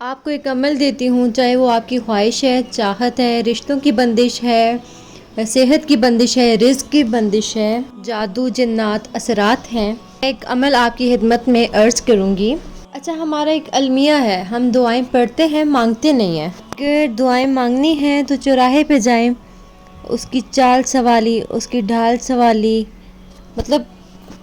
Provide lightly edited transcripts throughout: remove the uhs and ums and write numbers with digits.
آپ کو ایک عمل دیتی ہوں، چاہے وہ آپ کی خواہش ہے، چاہت ہے، رشتوں کی بندش ہے، صحت کی بندش ہے، رزق کی بندش ہے، جادو جنات اثرات ہیں۔ ایک عمل آپ کی خدمت میں عرض کروں گی۔ اچھا، ہمارا ایک المیہ ہے، ہم دعائیں پڑھتے ہیں، مانگتے نہیں ہیں۔ اگر دعائیں مانگنی ہیں تو چوراہے پہ جائیں، اس کی چال سوالی، اس کی ڈھال سوالی، مطلب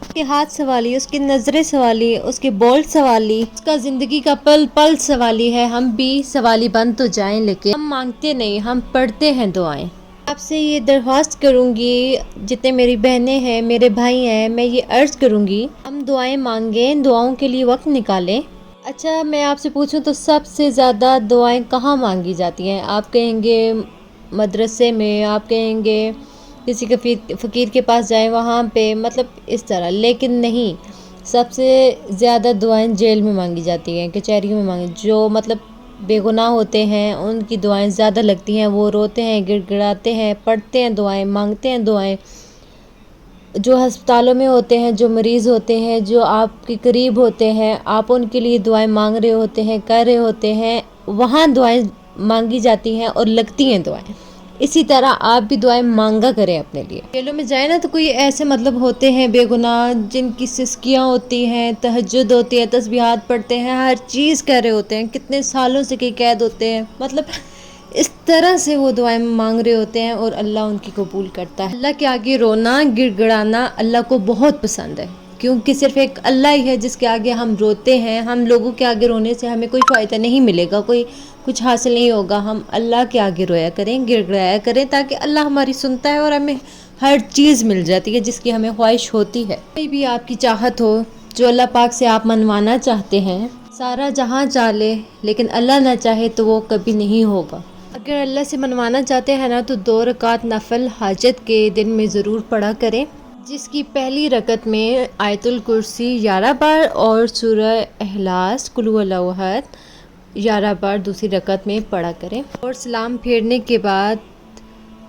اس کے ہاتھ سوالی، اس کی نظریں سوالی، اس کے بول سوالی، اس کا زندگی کا پل پل سوالی ہے۔ ہم بھی سوالی بن تو جائیں، لیکن ہم مانگتے نہیں، ہم پڑھتے ہیں دعائیں۔ آپ سے یہ درخواست کروں گی، جتنے میری بہنیں ہیں، میرے بھائی ہیں، میں یہ عرض کروں گی، ہم دعائیں مانگیں، دعاؤں کے لیے وقت نکالیں۔ اچھا، میں آپ سے پوچھوں تو سب سے زیادہ دعائیں کہاں مانگی جاتی ہیں؟ آپ کہیں گے مدرسے میں، آپ کہیں گے کسی فقیر کے پاس جائیں وہاں پہ، مطلب اس طرح، لیکن نہیں، سب سے زیادہ دعائیں جیل میں مانگی جاتی ہیں، کچہریوں میں مانگی۔ جو مطلب بے گناہ ہوتے ہیں ان کی دعائیں زیادہ لگتی ہیں، وہ روتے ہیں، گڑ گڑاتے ہیں، پڑھتے ہیں دعائیں، مانگتے ہیں دعائیں۔ جو ہسپتالوں میں ہوتے ہیں، جو مریض ہوتے ہیں، جو آپ کے قریب ہوتے ہیں، آپ ان کے لیے دعائیں مانگ رہے ہوتے ہیں، کر رہے ہوتے ہیں، وہاں دعائیں مانگی جاتی ہیں اور لگتی ہیں دعائیں۔ اسی طرح آپ بھی دعائیں مانگا کریں اپنے لیے۔ جیلوں میں جائیں نا تو کوئی ایسے مطلب ہوتے ہیں بے گناہ، جن کی سسکیاں ہوتی ہیں، تہجد ہوتی ہے، تسبیحات پڑھتے ہیں، ہر چیز کر رہے ہوتے ہیں، کتنے سالوں سے قید ہوتے ہیں، مطلب اس طرح سے وہ دعائیں مانگ رہے ہوتے ہیں اور اللہ ان کی قبول کرتا ہے۔ اللہ کے آگے رونا، گڑ گڑانا اللہ کو بہت پسند ہے، کیونکہ صرف ایک اللہ ہی ہے جس کے آگے ہم روتے ہیں۔ ہم لوگوں کے آگے رونے سے ہمیں کوئی فائدہ نہیں ملے گا، کوئی کچھ حاصل نہیں ہوگا۔ ہم اللہ کے آگے رویا کریں، گڑ گڑایا کریں، تاکہ اللہ ہماری سنتا ہے اور ہمیں ہر چیز مل جاتی ہے جس کی ہمیں خواہش ہوتی ہے۔ کوئی بھی آپ کی چاہت ہو جو اللہ پاک سے آپ منوانا چاہتے ہیں، سارا جہاں چاہ لے لیکن اللہ نہ چاہے تو وہ کبھی نہیں ہوگا۔ اگر اللہ سے منوانا چاہتے ہیں نا تو 2 رکعت نفل حاجت کے دن میں ضرور پڑھا کریں، جس کی پہلی رکعت میں آیت الکرسی 11 بار اور سورہ اخلاص قل هو اللہ احد 11 بار دوسری رکعت میں پڑھا کریں، اور سلام پھیرنے کے بعد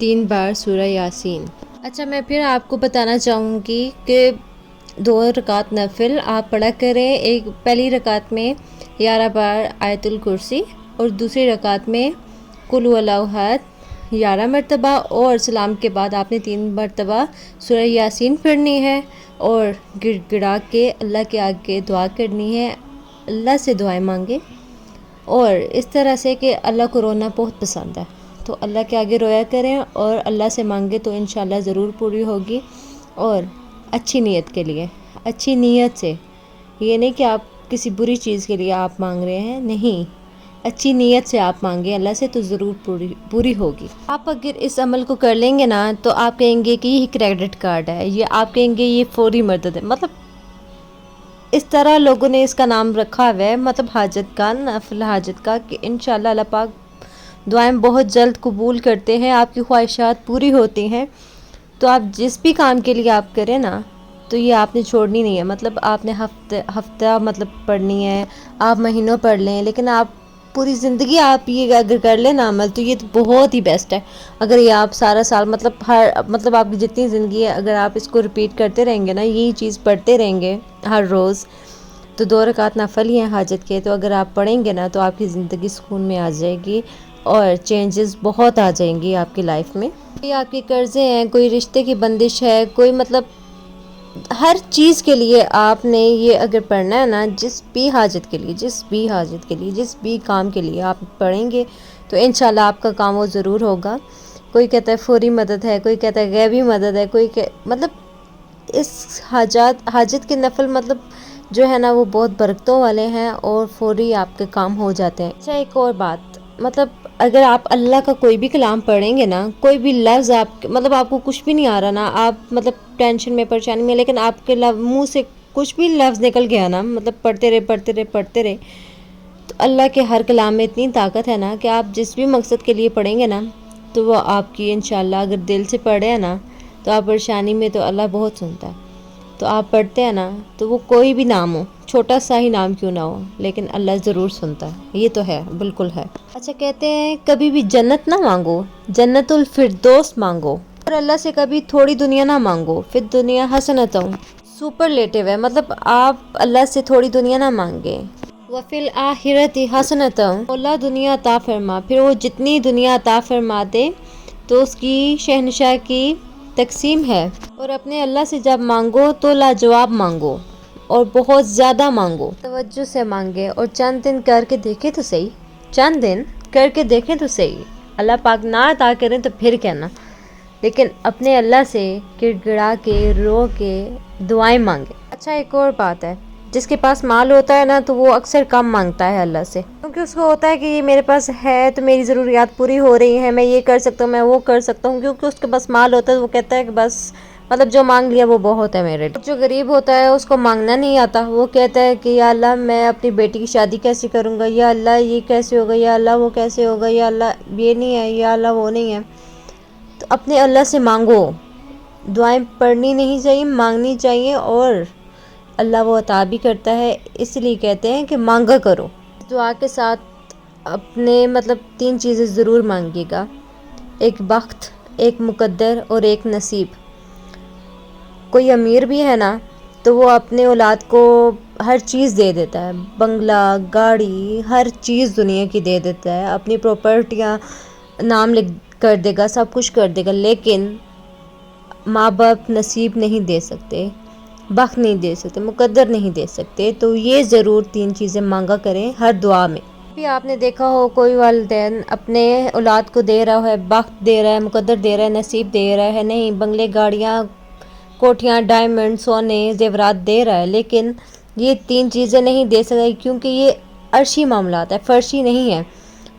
3 بار سورہ یاسین۔ اچھا، میں پھر آپ کو بتانا چاہوں گی کہ 2 رکعت نفل آپ پڑھا کریں۔ ایک پہلی رکعت میں 11 بار آیت الکرسی اور دوسری رکعت میں قل هو اللہ احد 11 مرتبہ، اور سلام کے بعد آپ نے 3 مرتبہ سورہ یاسین پڑھنی ہے، اور گڑ گڑا کے اللہ کے آگے دعا کرنی ہے، اللہ سے دعائیں مانگیں، اور اس طرح سے کہ اللہ کو رونا بہت پسند ہے، تو اللہ کے آگے رویا کریں اور اللہ سے مانگیں تو انشاءاللہ ضرور پوری ہوگی۔ اور اچھی نیت کے لیے، اچھی نیت سے، یہ نہیں کہ آپ کسی بری چیز کے لیے آپ مانگ رہے ہیں، نہیں، اچھی نیت سے آپ مانگیں اللہ سے تو ضرور پوری ہوگی۔ آپ اگر اس عمل کو کر لیں گے نا تو آپ کہیں گے کہ یہ کریڈٹ کارڈ ہے، یہ آپ کہیں گے یہ فوری مدد ہے، مطلب اس طرح لوگوں نے اس کا نام رکھا ہوا ہے، مطلب حاجت کا، نفل حاجت کا، کہ انشاءاللہ اللہ پاک دعائیں بہت جلد قبول کرتے ہیں، آپ کی خواہشات پوری ہوتی ہیں۔ تو آپ جس بھی کام کے لیے آپ کریں نا تو یہ آپ نے چھوڑنی نہیں ہے، مطلب آپ نے ہفتہ مطلب پڑھنی ہے، آپ مہینوں پڑھ لیں، لیکن آپ پوری زندگی آپ یہ اگر کر لیں نا عمل تو یہ تو بہت ہی بیسٹ ہے۔ اگر یہ آپ سارا سال مطلب آپ کی جتنی زندگی ہے، اگر آپ اس کو ریپیٹ کرتے رہیں گے نا، یہی چیز پڑھتے رہیں گے ہر روز، تو 2 رکعت نفل ہی ہیں حاجت کے، تو اگر آپ پڑھیں گے نا تو آپ کی زندگی سکون میں آ جائے گی اور چینجز بہت آ جائیں گی آپ کی لائف میں۔ کوئی آپ کے قرضے ہیں، کوئی رشتے کی بندش ہے، کوئی مطلب ہر چیز کے لیے آپ نے یہ اگر پڑھنا ہے نا، جس بھی حاجت کے لیے، جس بھی کام کے لیے آپ پڑھیں گے تو انشاءاللہ آپ کا کام وہ ضرور ہوگا۔ کوئی کہتا ہے فوری مدد ہے، کوئی کہتا ہے غیبی مدد ہے، مطلب اس حاجت کے نفل مطلب جو ہے نا وہ بہت برکتوں والے ہیں اور فوری آپ کے کام ہو جاتے ہیں۔ اچھا، ایک اور بات، مطلب اگر آپ اللہ کا کوئی بھی کلام پڑھیں گے نا، کوئی بھی لفظ مطلب آپ کو کچھ بھی نہیں آ رہا نا، آپ مطلب ٹینشن میں، پریشانی میں، لیکن آپ کے منہ سے کچھ بھی لفظ نکل گیا نا، مطلب پڑھتے رہے تو اللہ کے ہر کلام میں اتنی طاقت ہے نا کہ آپ جس بھی مقصد کے لیے پڑھیں گے نا تو وہ آپ کی انشاءاللہ اگر دل سے پڑھے ہیں نا تو آپ پریشانی میں تو اللہ بہت سنتا ہے۔ تو آپ پڑھتے ہیں نا تو وہ کوئی بھی نام ہو، چھوٹا سا ہی نام کیوں نہ ہو، لیکن اللہ ضرور سنتا ہے، یہ تو ہے، بالکل ہے۔ اچھا، کہتے ہیں کبھی بھی جنت نہ مانگو، جنت الفردوس مانگو، اور اللہ سے کبھی تھوڑی دنیا نہ مانگو، فی الدنیا حسنۃ، سپرلیٹو ہے، مطلب آپ اللہ سے تھوڑی دنیا نہ مانگیں، وفی الآخرۃ حسنۃ، اللہ دنیا عطا فرما، پھر وہ جتنی دنیا عطا فرما دے تو اس کی شہنشاہ کی تقسیم ہے۔ اور اپنے اللہ سے جب مانگو تو لاجواب مانگو اور بہت زیادہ مانگو، توجہ سے مانگے، اور چند دن کر کے دیکھے تو صحیح، چند دن کر کے دیکھیں تو صحیح، اللہ پاک نہ عطا کریں تو پھر کہنا، لیکن اپنے اللہ سے گڑ گڑا کے رو کے دعائیں مانگے۔ اچھا ایک اور بات ہے، جس کے پاس مال ہوتا ہے نا تو وہ اکثر کم مانگتا ہے اللہ سے، کیونکہ اس کو ہوتا ہے کہ یہ میرے پاس ہے تو میری ضروریات پوری ہو رہی ہیں، میں یہ کر سکتا ہوں، میں وہ کر سکتا ہوں، کیونکہ اس کے پاس مال ہوتا ہے تو وہ کہتا ہے کہ بس مطلب جو مانگ لیا وہ بہت ہے میرے لیے۔ جو غریب ہوتا ہے اس کو مانگنا نہیں آتا، وہ کہتا ہے کہ یا اللہ میں اپنی بیٹی کی شادی کیسے کروں گا، یا اللہ یہ کیسے ہوگا، یا اللہ وہ کیسے ہوگا، یا اللہ یہ نہیں ہے، یا اللہ وہ نہیں ہے۔ تو اپنے اللہ سے مانگو، دعائیں پڑھنی نہیں چاہیے، مانگنی چاہیے، اور اللہ وہ عطا بھی کرتا ہے، اس لیے کہتے ہیں کہ مانگا کرو۔ دعا کے ساتھ اپنے مطلب 3 چیزیں ضرور مانگیے گا، ایک بخت، ایک مقدر اور ایک نصیب۔ کوئی امیر بھی ہے نا تو وہ اپنے اولاد کو ہر چیز دے دیتا ہے، بنگلہ، گاڑی، ہر چیز دنیا کی دے دیتا ہے، اپنی پراپرٹیاں نام لکھ کر دے گا، سب کچھ کر دے گا، لیکن ماں باپ نصیب نہیں دے سکتے، بخت نہیں دے سکتے، مقدر نہیں دے سکتے۔ تو یہ ضرور 3 چیزیں مانگا کریں ہر دعا میں۔ بھی آپ نے دیکھا ہو کوئی والدین اپنے اولاد کو دے رہا ہے، بخت دے رہا ہے، مقدر دے رہا ہے، نصیب دے رہا ہے، نہیں بنگلے، گاڑیاں، کوٹھیاں، ڈائمنڈ، سونے، زیورات دے رہا ہے، لیکن یہ 3 چیزیں نہیں دے سکتا کیونکہ یہ عرشی معاملات ہے، فرشی نہیں ہے۔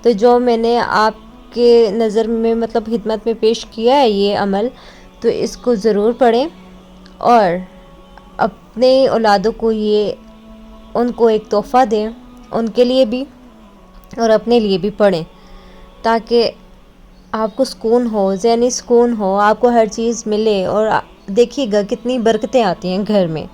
تو جو میں نے آپ کے نظر میں مطلب خدمت میں پیش کیا ہے یہ عمل، تو اس کو ضرور پڑھیں اور اپنے اولادوں کو یہ ان کو ایک تحفہ دیں، ان کے لیے بھی اور اپنے لیے بھی پڑھیں، تاکہ آپ کو سکون ہو، ذہنی سکون ہو، آپ کو ہر چیز ملے، اور دیکھیے گا کتنی برکتیں آتی ہیں گھر میں۔